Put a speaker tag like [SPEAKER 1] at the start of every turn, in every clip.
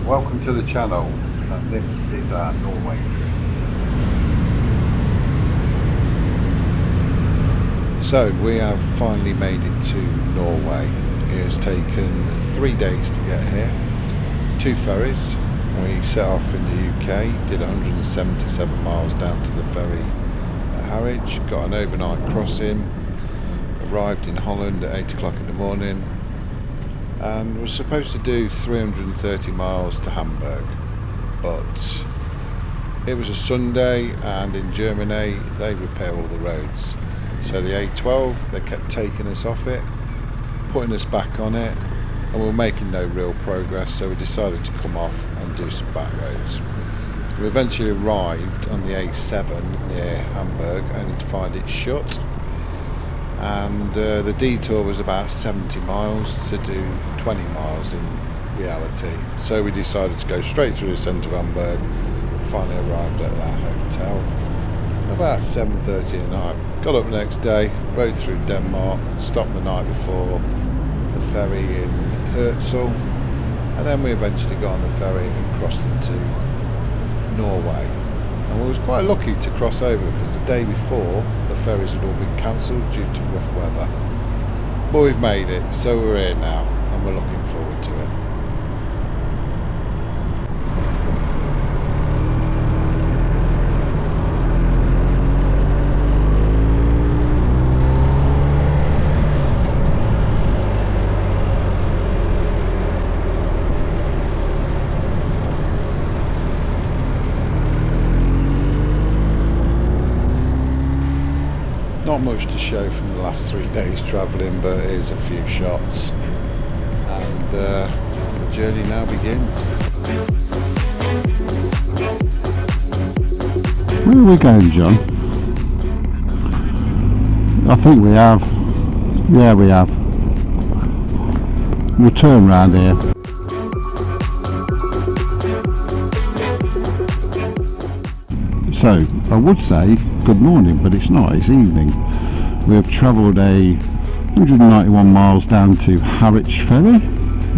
[SPEAKER 1] welcome to the channel, and this is our Norway trip. So we have finally made it to Norway. It has taken 3 days to get here, 2 ferries. We set off in the UK, did 177 miles down to the ferry at Harwich, got an overnight crossing, arrived in Holland at 8 o'clock in the morning, and was supposed to do 330 miles to Hamburg, but it was a Sunday, and in Germany they repair all the roads, so the A12, they kept taking us off it, putting us back on it, and we were making no real progress, so we decided to come off and do some back roads. We eventually arrived on the A7 near Hamburg, only to find it shut, and the detour was about 70 miles to do 20 miles in reality, so we decided to go straight through the centre of Hamburg. Finally arrived at our hotel about 7:30 at night. Got up the next day, rode through Denmark, stopped the night before the ferry in Harwich, and then we eventually got on the ferry and crossed into Norway. And we was quite lucky to cross over, because the day before the ferries had all been cancelled due to rough weather. But we've made it, so we're here now, and we're looking forward to it. Not much to show from the last 3 days travelling, but here's a few shots, and the journey now begins.
[SPEAKER 2] Where are we going, John? I think we have. Yeah, we have. We'll turn round here. So, I would say good morning, but it's not, it's evening. We have travelled 191 miles down to Harwich ferry,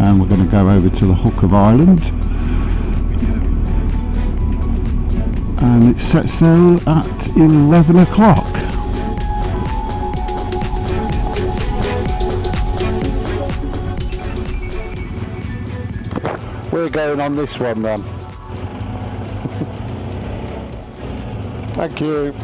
[SPEAKER 2] and we're going to go over to the Hook of Ireland, and it sets sail at 11 o'clock. We're going on this one then. Thank you.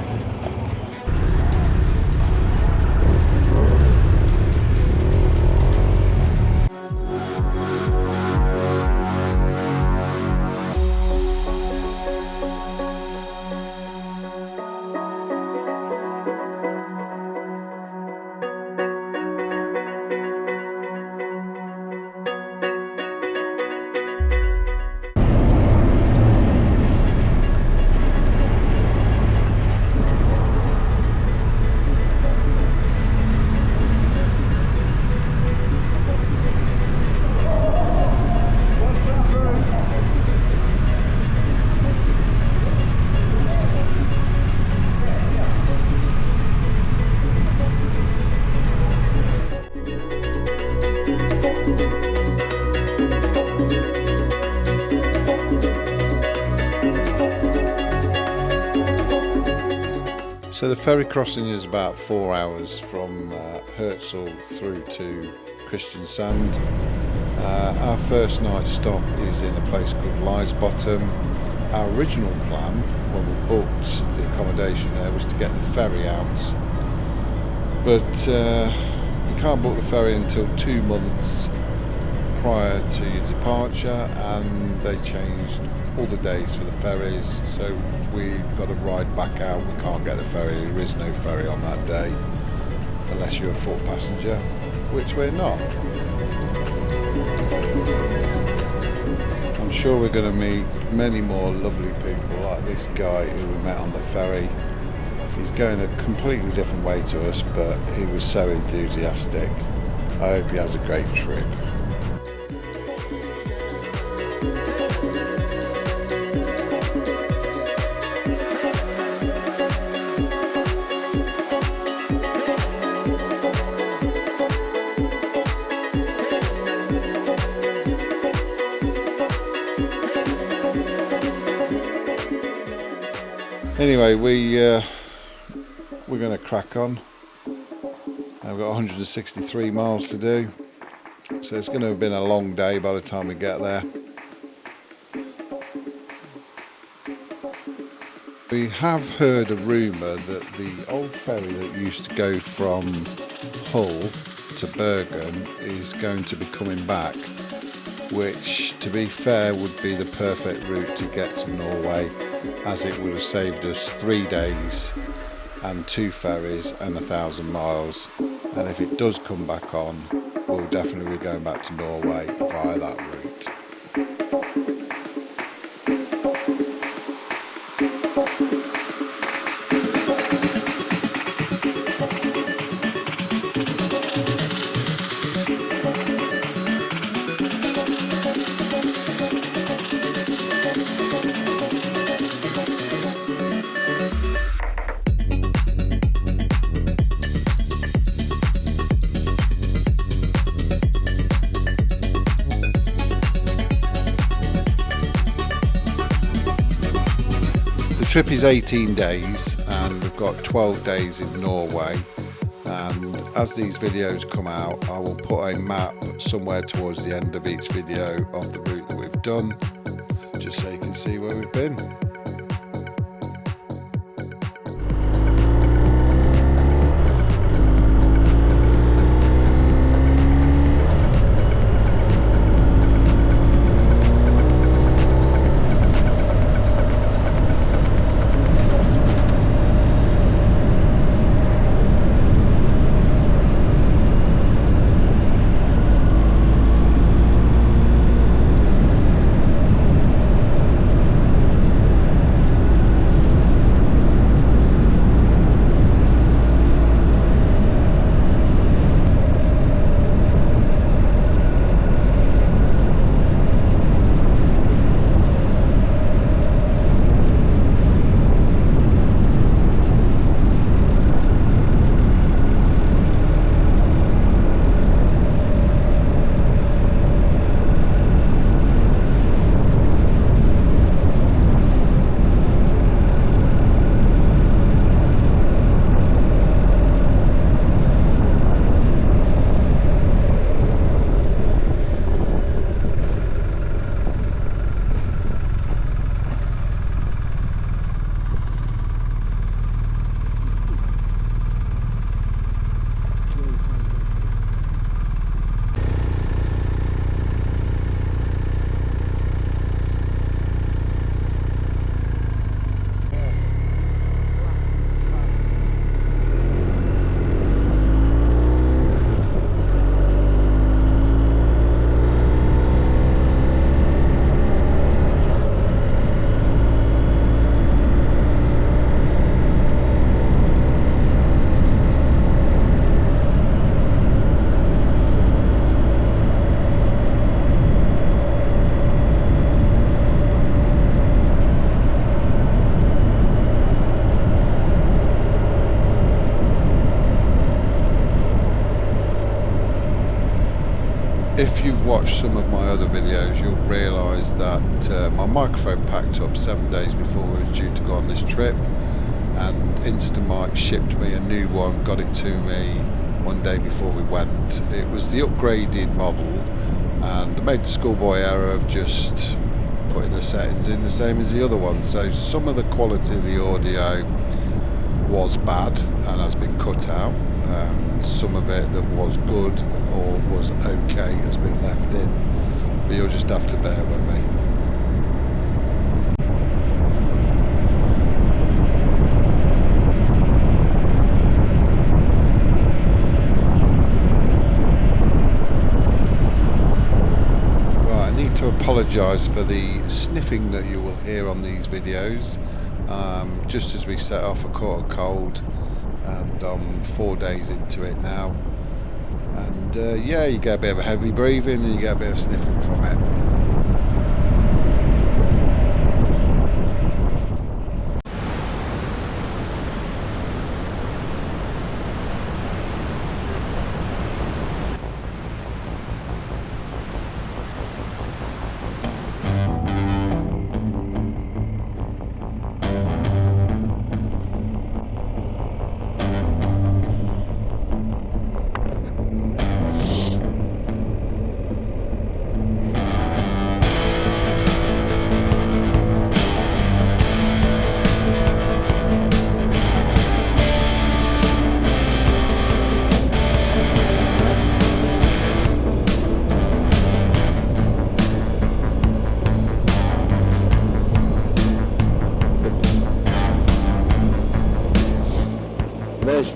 [SPEAKER 1] So the ferry crossing is about 4 hours from Harwich through to Kristiansand. Our first night stop is in a place called Lysebotn. Our original plan when we booked the accommodation there was to get the ferry out, but you can't book the ferry until 2 months prior to your departure, and they changed all the days for the ferries, so we've got to ride back out. We can't get the ferry, there is no ferry on that day unless you're a foot passenger, which we're not. I'm sure we're going to meet many more lovely people like this guy who we met on the ferry. He's going a completely different way to us, but he was so enthusiastic. I hope he has a great trip. Anyway, we're going to crack on. I've got 163 miles to do, so it's going to have been a long day by the time we get there. We have heard a rumour that the old ferry that used to go from Hull to Bergen is going to be coming back, which, to be fair, would be the perfect route to get to Norway, as it would have saved us 3 days and 2 ferries and 1,000 miles. And if it does come back on, we'll definitely be going back to Norway via that route. The trip is 18 days and we've got 12 days in Norway, and as these videos come out I will put a map somewhere towards the end of each video of the route that we've done, just so you can see where we've been. If you've watched some of my other videos, you'll realise that my microphone packed up 7 days before I was due to go on this trip, and Instamic shipped me a new one, got it to me 1 day before we went. It was the upgraded model, and I made the schoolboy error of just putting the settings in the same as the other one, so some of the quality of the audio was bad and has been cut out. Some of it that was good or was okay has been left in, but you'll just have to bear with me. Right, I need to apologise for the sniffing that you will hear on these videos. Just as we set off, I caught a cold, and I'm 4 days into it now, and yeah, you get a bit of a heavy breathing and you get a bit of sniffing from it.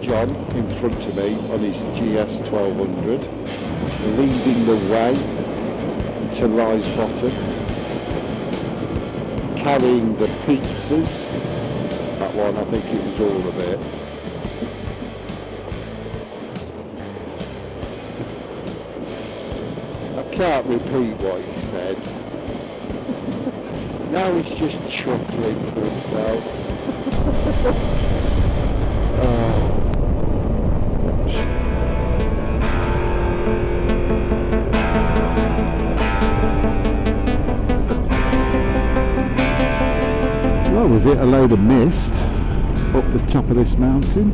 [SPEAKER 2] John in front of me on his GS 1200, leading the way to Lysebotn, carrying the pizzas. That one, I think it was all of it. I can't repeat what he said. Now he's just chuckling to himself. Well, we've hit a load of mist up the top of this mountain.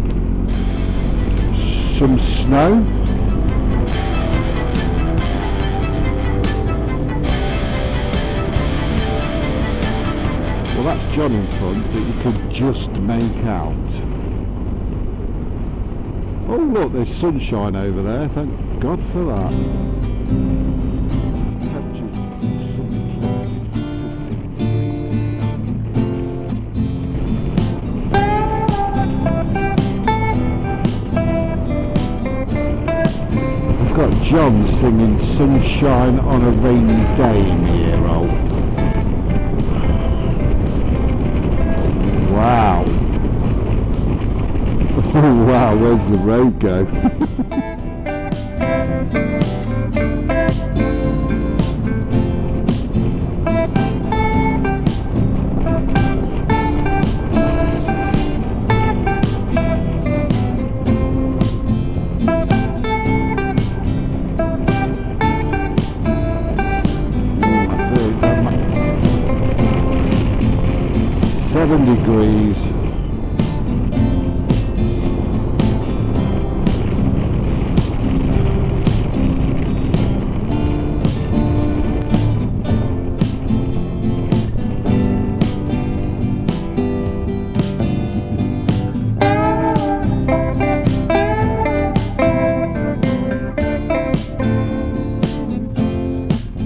[SPEAKER 2] Some snow. Well, that's John in front that you could just make out. Oh look, there's sunshine over there, thank God for that. I've got John singing Sunshine on a Rainy Day in the ear-roll. Wow. Oh wow, where's the road go? Degrees.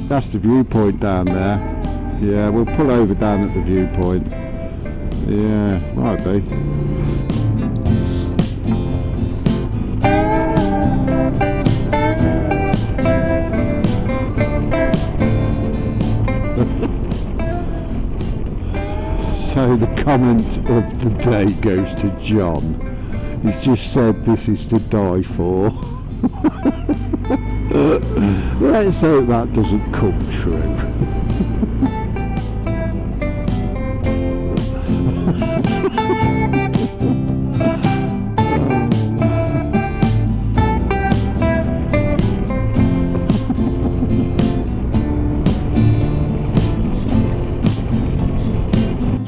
[SPEAKER 2] That's the viewpoint down there. Yeah, we'll pull over down at the viewpoint. Yeah, might be. So the comment of the day goes to John. He's just said this is to die for. Let's hope that doesn't come true.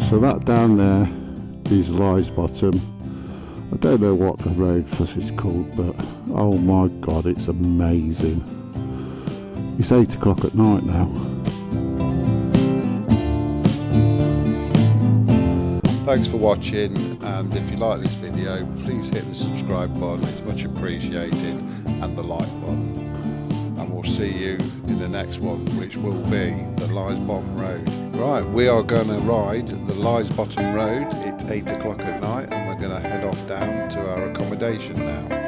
[SPEAKER 2] So that down there is Lysebotn. I don't know what the road is called, but oh my god, it's amazing. It's 8 o'clock at night now.
[SPEAKER 1] Thanks for watching, and if you like this video, please hit the subscribe button, it's much appreciated, and the like button. And we'll see you in the next one, which will be the Lysebotn Road. Right, we are going to ride the Lysebotn Road. It's 8 o'clock at night and we're going to head off down to our accommodation now.